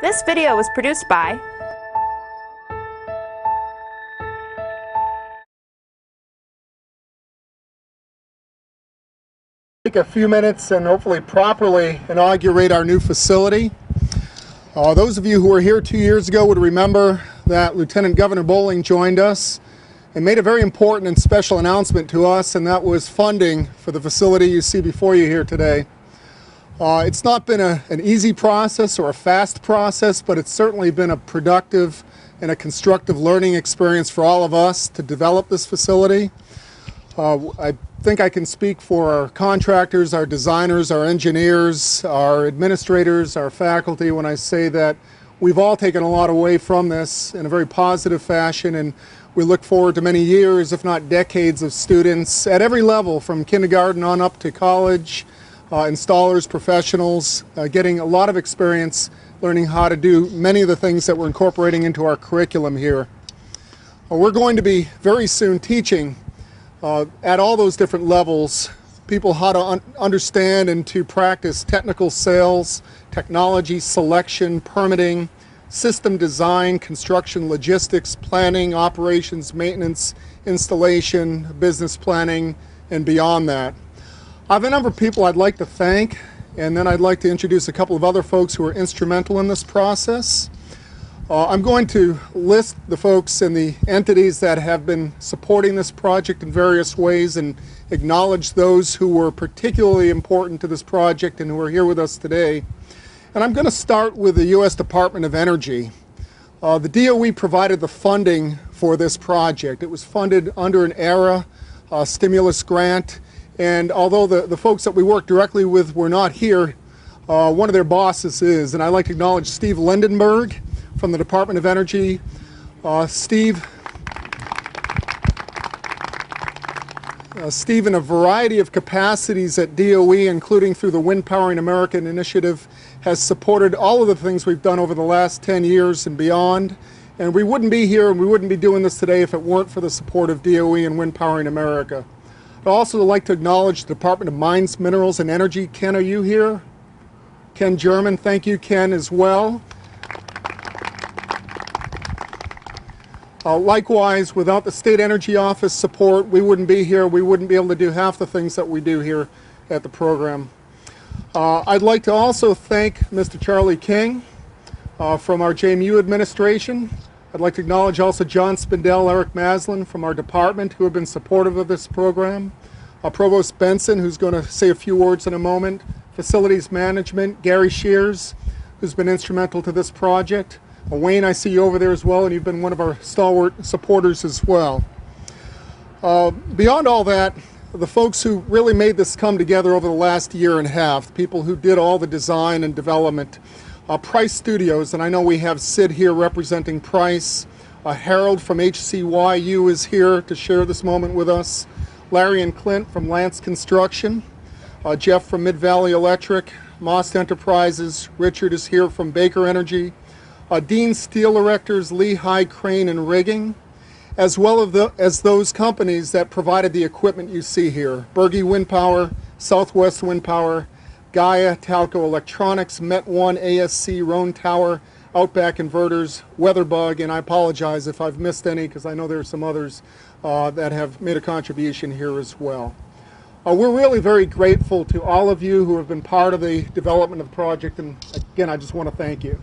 This video was produced by Take a few minutes and hopefully properly inaugurate our new facility. Those of you who were here 2 years ago would remember that Lieutenant Governor Bowling joined us and made a very important and special announcement to us, and that was funding for the facility you see before you here today. It's not been an easy process or a fast process, but it's certainly been a productive and a constructive learning experience for all of us to develop this facility. I think I can speak for our contractors, our designers, our engineers, our administrators, our faculty when I say that we've all taken a lot away from this in a very positive fashion, and we look forward to many years, if not decades, of students at every level from kindergarten on up to college, installers, professionals, getting a lot of experience learning how to do many of the things that we're incorporating into our curriculum here. We're going to be very soon teaching at all those different levels people how to understand and to practice technical sales, technology selection, permitting, system design, construction logistics, planning, operations, maintenance, installation, business planning, and beyond that. I have a number of people I'd like to thank, and then I'd like to introduce a couple of other folks who are instrumental in this process. I'm going to list the folks and the entities that have been supporting this project in various ways and acknowledge those who were particularly important to this project and who are here with us today. And I'm going to start with the U.S. Department of Energy. The DOE provided the funding for this project. It was funded under an ERA stimulus grant, and although the folks that we work directly with were not here, one of their bosses is, and I'd like to acknowledge Steve Lindenberg from the Department of Energy. Steve in a variety of capacities at DOE, including through the Wind Powering America initiative, has supported all of the things we've done over the last 10 years and beyond. And we wouldn't be here and we wouldn't be doing this today if it weren't for the support of DOE and Wind Powering America. I'd also like to acknowledge the Department of Mines, Minerals, and Energy. Ken, are you here? Ken German, thank you, Ken, as well. Likewise, without the State Energy Office support, we wouldn't be here. We wouldn't be able to do half the things that we do here at the program. I'd like to also thank Mr. Charlie King from our JMU administration. I'd like to acknowledge also John Spindell, Eric Maslin from our department who have been supportive of this program. Provost Benson, who's going to say a few words in a moment. Facilities Management, Gary Shears, who's been instrumental to this project. Wayne, I see you over there as well, and you've been one of our stalwart supporters as well. Beyond all that, the folks who really made this come together over the last year and a half, the people who did all the design and development, Price Studios, and I know we have Sid here representing Price. Harold from HCYU is here to share this moment with us. Larry and Clint from Lance Construction. Jeff from Mid-Valley Electric. Moss Enterprises. Richard is here from Baker Energy. Dean Steel Erectors, Lehigh Crane and Rigging, as well as those companies that provided the equipment you see here. Berge Wind Power, Southwest Wind Power, Gaia, Talco Electronics, Met1, ASC, Roan Tower, Outback Inverters, Weatherbug, and I apologize if I've missed any because I know there are some others that have made a contribution here as well. We're really very grateful to all of you who have been part of the development of the project, and again, I just want to thank you.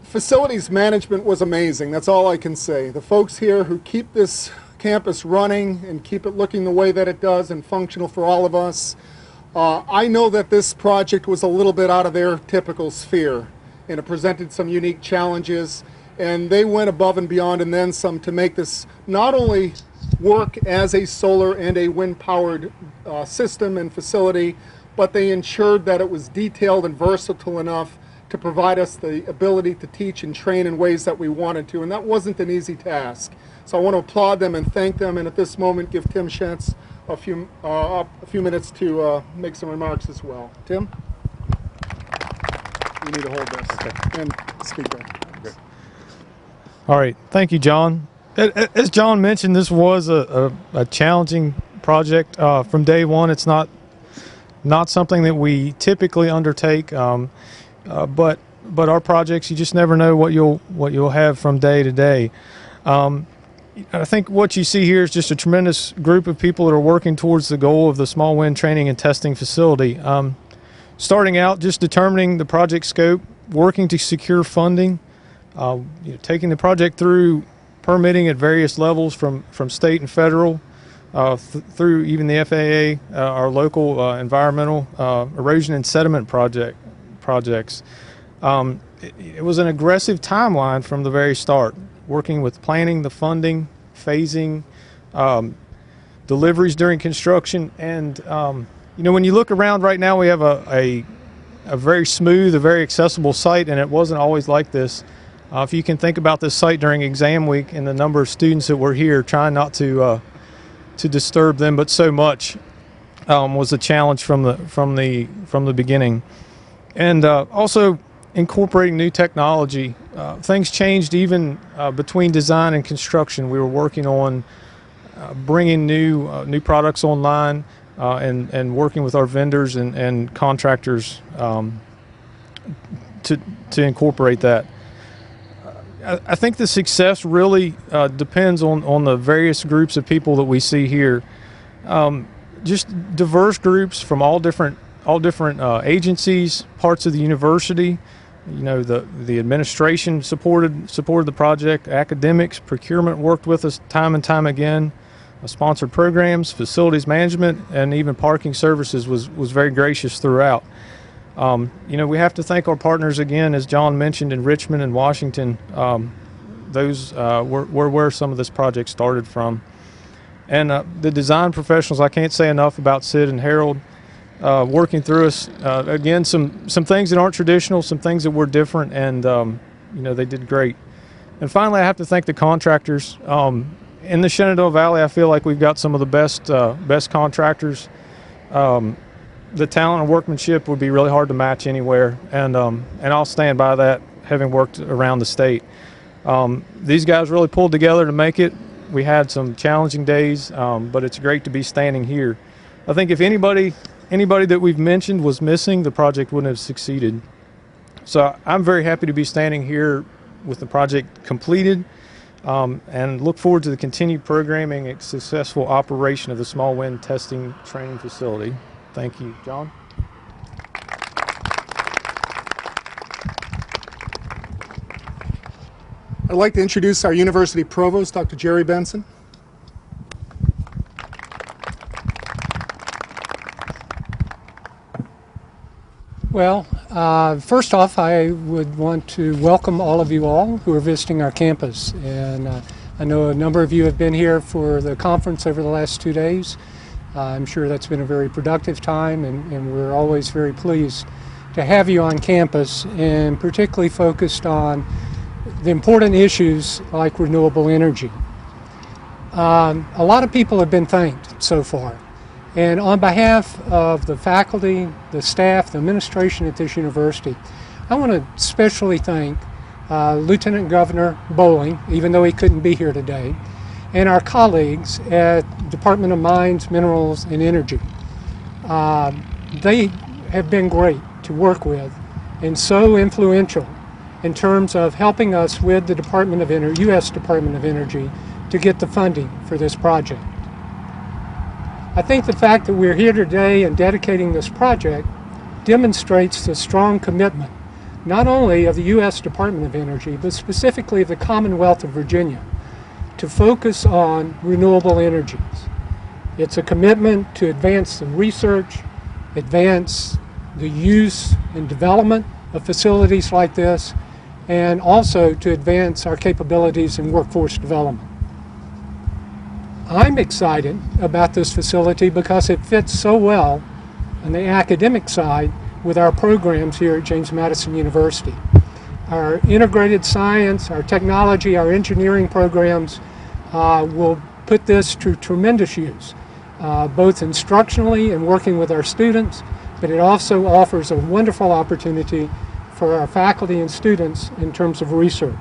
Facilities management was amazing. That's all I can say. The folks here who keep this campus running and keep it looking the way that it does and functional for all of us. I know that this project was a little bit out of their typical sphere, and it presented some unique challenges, and they went above and beyond and then some to make this not only work as a solar and a wind-powered system and facility, but they ensured that it was detailed and versatile enough to provide us the ability to teach and train in ways that we wanted to, and that wasn't an easy task. So I want to applaud them and thank them, and at this moment give Tim Shentz a few minutes to make some remarks as well. Tim? You need to hold this. Okay. And speak back. Okay. All right, thank you, John. As John mentioned, this was a challenging project from day one. It's not something that we typically undertake, but our projects, you just never know what you'll have from day to day. I think what you see here is just a tremendous group of people that are working towards the goal of the Small Wind Training and Testing Facility. Starting out, just determining the project scope, working to secure funding, taking the project through permitting at various levels from state and federal, through even the FAA, our local environmental erosion and sediment projects. It was an aggressive timeline from the very start, working with planning, the funding, phasing, deliveries during construction, and when you look around right now, we have a very smooth, a very accessible site, and it wasn't always like this. If you can think about this site during exam week and the number of students that were here, trying not to disturb them, but so much was a challenge from the beginning, and also incorporating new technology. Things changed even between design and construction. We were working on bringing new products online and working with our vendors and contractors to incorporate that. I think the success really depends on the various groups of people that we see here. Just diverse groups from all different agencies, parts of the university. The administration supported the project. Academics, procurement worked with us time and time again. Sponsored programs, facilities management, and even parking services was very gracious throughout. We have to thank our partners again, as John mentioned, in Richmond and Washington. Those were where some of this project started from. And the design professionals, I can't say enough about Sid and Harold working through us. Again, some things that aren't traditional, some things that were different, and they did great. And finally, I have to thank the contractors. In the Shenandoah Valley, I feel like we've got some of the best contractors. The talent and workmanship would be really hard to match anywhere, and I'll stand by that, having worked around the state. These guys really pulled together to make it. We had some challenging days, but it's great to be standing here. I think if anybody that we've mentioned was missing, the project wouldn't have succeeded. So I'm very happy to be standing here with the project completed, and look forward to the continued programming and successful operation of the Small Wind Testing Training Facility. Thank you. John? I'd like to introduce our University Provost, Dr. Jerry Benson. Well, first off, I would want to welcome all of you all who are visiting our campus. And I know a number of you have been here for the conference over the last 2 days. I'm sure that's been a very productive time, and we're always very pleased to have you on campus, and particularly focused on the important issues like renewable energy. A lot of people have been thanked so far. And on behalf of the faculty, the staff, the administration at this university, I want to especially thank Lieutenant Governor Bowling, even though he couldn't be here today, and our colleagues at Department of Mines, Minerals, and Energy. They have been great to work with and so influential in terms of helping us with the U.S. Department of Energy to get the funding for this project. I think the fact that we're here today and dedicating this project demonstrates the strong commitment not only of the U.S. Department of Energy, but specifically of the Commonwealth of Virginia, to focus on renewable energies. It's a commitment to advance the research, advance the use and development of facilities like this, and also to advance our capabilities in workforce development. I'm excited about this facility because it fits so well on the academic side with our programs here at James Madison University. Our integrated science, our technology, our engineering programs will put this to tremendous use, both instructionally and working with our students, but it also offers a wonderful opportunity for our faculty and students in terms of research.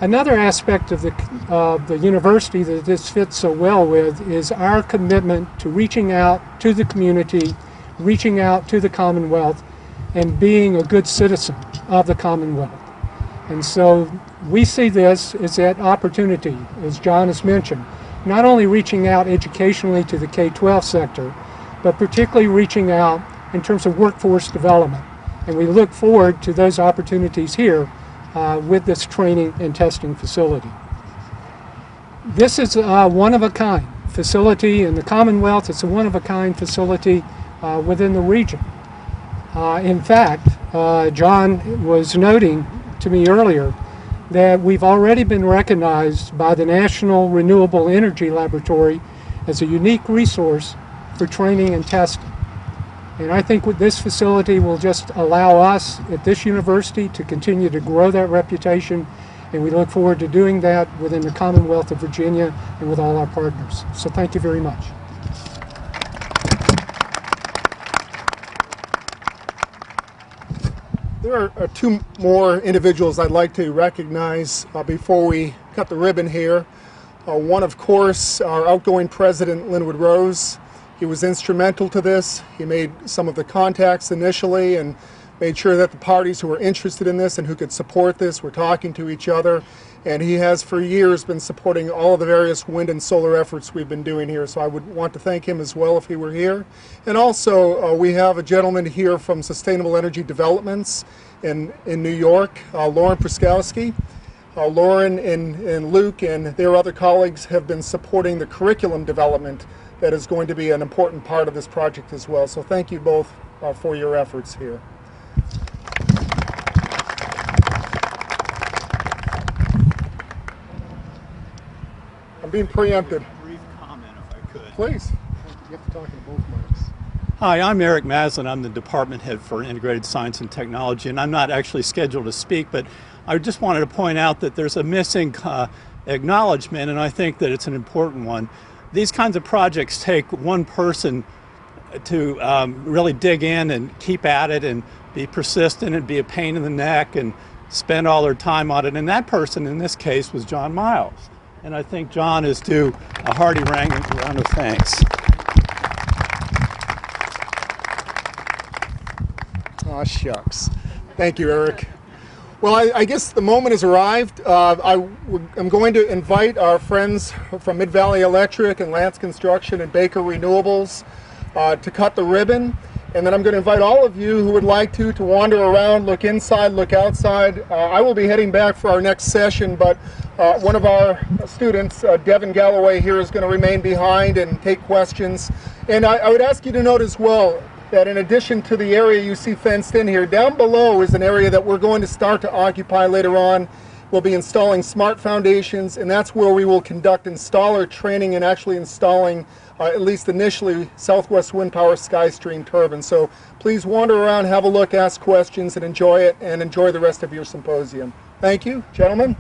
Another aspect of the university that this fits so well with is our commitment to reaching out to the community, reaching out to the Commonwealth, and being a good citizen of the Commonwealth. And so we see this as that opportunity, as John has mentioned, not only reaching out educationally to the K-12 sector, but particularly reaching out in terms of workforce development. And we look forward to those opportunities here with this training and testing facility. This is a one-of-a-kind facility in the Commonwealth. It's a one-of-a-kind facility within the region. In fact, John was noting to me earlier that we've already been recognized by the National Renewable Energy Laboratory as a unique resource for training and testing. And I think this facility will just allow us at this university to continue to grow that reputation, and we look forward to doing that within the Commonwealth of Virginia and with all our partners. So thank you very much. There are two more individuals I'd like to recognize before we cut the ribbon here. One, of course, our outgoing president, Linwood Rose. He was instrumental to this. He made some of the contacts initially and made sure that the parties who were interested in this and who could support this were talking to each other. And he has for years been supporting all of the various wind and solar efforts we've been doing here. So I would want to thank him as well if he were here. And also we have a gentleman here from Sustainable Energy Developments in New York, Lauren Pruskowski. Lauren and Luke and their other colleagues have been supporting the curriculum development that is going to be an important part of this project as well. So thank you both for your efforts here. I'm being preempted. Brief comment if I could. Please. You have to talk to both mics. Hi, I'm Eric Maslin. I'm the department head for Integrated Science and Technology, and I'm not actually scheduled to speak, but I just wanted to point out that there's a missing acknowledgement, and I think that it's an important one. These kinds of projects take one person to really dig in and keep at it and be persistent and be a pain in the neck and spend all their time on it. And that person in this case was John Miles. And I think John is due a hearty round of thanks. Aw, shucks. Thank you, Eric. Well, I guess the moment has arrived. I'm going to invite our friends from Mid-Valley Electric and Lance Construction and Baker Renewables to cut the ribbon. And then I'm going to invite all of you who would like to wander around, look inside, look outside. I will be heading back for our next session, but one of our students, Devin Galloway here, is going to remain behind and take questions. And I would ask you to note as well that in addition to the area you see fenced in here, down below is an area that we're going to start to occupy later on. We'll be installing smart foundations, and that's where we will conduct installer training and actually installing, at least initially, Southwest Wind Power SkyStream turbines. So please wander around, have a look, ask questions, and enjoy it, and enjoy the rest of your symposium. Thank you, gentlemen.